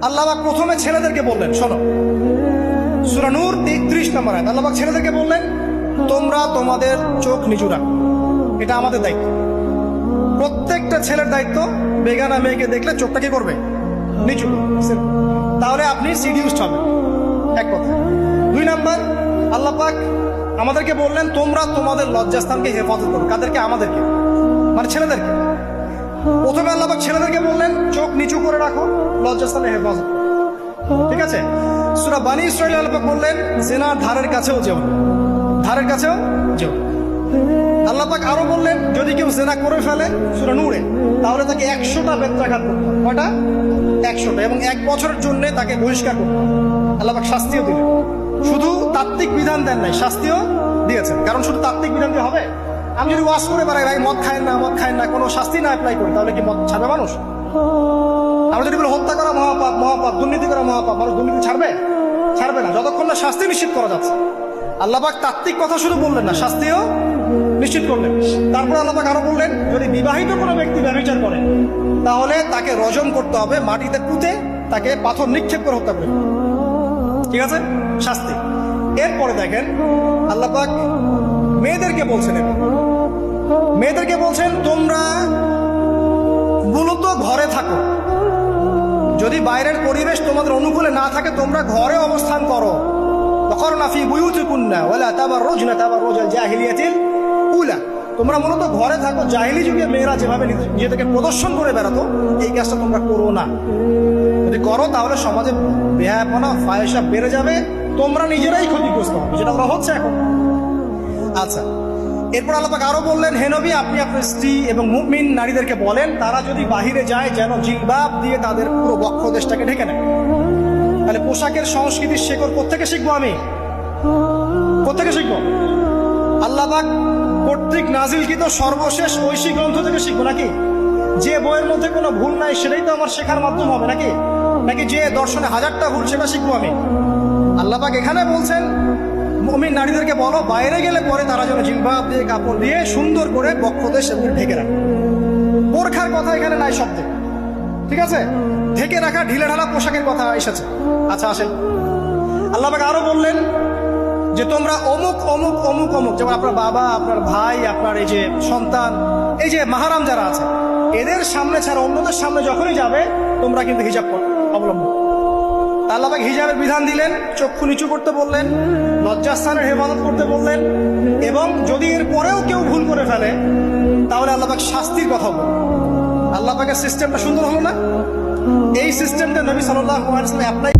আল্লাহ পাক প্রথমে ছেলেদেরকে বললেন, শোনো সূরা নূর ৩১ নম্বর আয়াত। আল্লাহ পাক ছেলেদেরকে বললেন, তোমরা তোমাদের চোখ নিচু রাখো, এটা আমাদের দায়িত্ব। প্রত্যেকটা ছেলের দায়িত্ব বেগানা মেয়েকে দেখলে চোখটা কি করবে, নিচু করবে, তাহলে আপনি সিডিউসড হবেন, এক কথা। ২ নাম্বার, আল্লাহ পাক আমাদেরকে বললেন, তোমরা তোমাদের লজ্জাস্থানকে হেফাজত করো। কাদেরকে? আমাদেরকে, মানে ছেলেদেরকে। প্রথমে আল্লাহ পাক ছেলেদেরকে বললেন, চোখ নিচু করে রাখো, লজ্জাস্থানে হেফাজত করো, ঠিক আছে। সূরা বানী ইসরাঈল আল্লাহ পাক বললেন, জিনার ধারের কাছেও যেও না, ধারের কাছেও যেও না। আল্লাহ পাক আরো বললেন, যদি কেউ জিনা করে ফেলে সূরা নূরে, তাহলে তাকে ১০০টা বেত্রাঘাত করতে হবে। কয়টা? ১০০টা, এবং ১ বছরের জন্য তাকে বহিষ্কার করতে হবে। আল্লাহ পাক শাস্তিও দিলেন, শুধু তাত্ত্বিক বিধান দেন নাই, শাস্তিও দিয়েছেন। কারণ শুধু তাত্ত্বিক বিধান দিয়ে হবে? আমি যদি ওয়াজ করে বেড়াই, ভাই মদ খায় না, মদ খায় না, কোনো শাস্তি না অ্যাপ্লাই করি, তাহলে কি মদ ছাড়বে মানুষ? আমরা যদি বলি হত্যা করা মহাপাপ, মহাপাপ, দুর্নীতি করা মহাপাপ, মানুষ দুর্নীতি ছাড়বে? ছাড়বে না, যতক্ষণ না শাস্তি নিশ্চিত করা যাচ্ছে। আল্লাহ পাক তাত্ত্বিক কথা শুধু বললেন না, শাস্তিও নিশ্চিত করলেন। তারপর আল্লাহ পাক আরো বললেন, যদি বিবাহিত কোনো ব্যক্তি ব্যভিচার করে, তাহলে তাকে রজম করতে হবে, মাটিতে পুঁতে তাকে পাথর নিক্ষেপ করে হত্যা করবে, ঠিক আছে, শাস্তি। এরপরে দেখেন আল্লাহ পাক মেয়েদেরকে বলছেন, মেয়েদেরকে বলছেন, তোমরা মূলত ঘরে থাকো, যদি বাইরের পরিবেশ তোমাদের অনুকূলে না থাকে, তোমরা ঘরে অবস্থান করো। ওয়াকরনা ফি বুয়ুতিকুন্না ওয়ালা তাবাররুজনা তাবাররুজাল জাহিলিয়াতিল উলা, তোমরা মূলত ঘরে থাকো। জাহিলি যুগে মেয়েরা যেভাবে নিজেদেরকে প্রদর্শন করে বেড়াতো, এই কাজটা তোমরা করো না। যদি করো তাহলে সমাজে বেহায়াপনা, ফাহিশা বেড়ে যাবে, তোমরা নিজেরাই ক্ষতিগ্রস্ত হবে, যেটা ওরা হচ্ছে এখন। আচ্ছা, এরপর আল্লাহ পাক আরো বললেন, হে নবী, আপনি আপনার স্ত্রী এবং মুমিন নারীদেরকে বলেন, তারা যদি বাহিরে যায় যেন জিলবাব দিয়ে তাদের পুরো বক্ষ দেশটাকে ঢেকে নেয়। তাহলে পোশাকের সংস্কৃতির শেকড় কোত্থেকে শিখবো? আমি কোত্থেকে শিখবো? আল্লাহ পাক কর্তৃক নাজিলকৃত সর্বশেষ ঐশী গ্রন্থ থেকে শিখবো নাকি? যে বইয়ের মধ্যে কোনো ভুল নাই সেটাই তো আমার শেখার মাধ্যম হবে নাকি? নাকি যে দর্শনে 1000টা ভুল সেটা শিখবো আমি? আল্লাহ পাক এখানে বলছেন, মুমিন নারীদেরকে বলো, বাইরে গেলে পরে তারা যেন জিলবাব দিয়ে, কাপড় দিয়ে সুন্দর করে বক্ষদেশ এবং ঢেকে রাখে। বোরখার কথা এখানে নাই শব্দে, ঠিক আছে, ঢেকে রাখা ঢিলে ঢালা পোশাকের কথা এসেছে। আচ্ছা আসেন, আল্লাহ পাক আরো বললেন যে তোমরা অমুক অমুক অমুক অমুক, যেমন আপনার বাবা, আপনার ভাই, আপনার এই যে সন্তান, এই যে মাহারাম যারা আছে, এদের সামনে ছাড়া অন্যদের সামনে যখনই যাবে তোমরা কিন্তু হিজাব অবলম্বন। আল্লাহ পাক হিজাবের বিধান দিলেন, চক্ষু নিচু করতে বললেন, লজ্জাস্থানের হেফাজত করতে বললেন, এবং যদি এর পরেও কেউ ভুল করে ফেলে তাহলে আল্লাহ পাক শাস্তির কথা বললেন। আল্লাহ পাকের সিস্টেমটা সুন্দর হলো না? এই সিস্টেমটা নবী সাল্লাল্লাহু আলাইহি ওয়াসাল্লাম অ্যাপ্লাই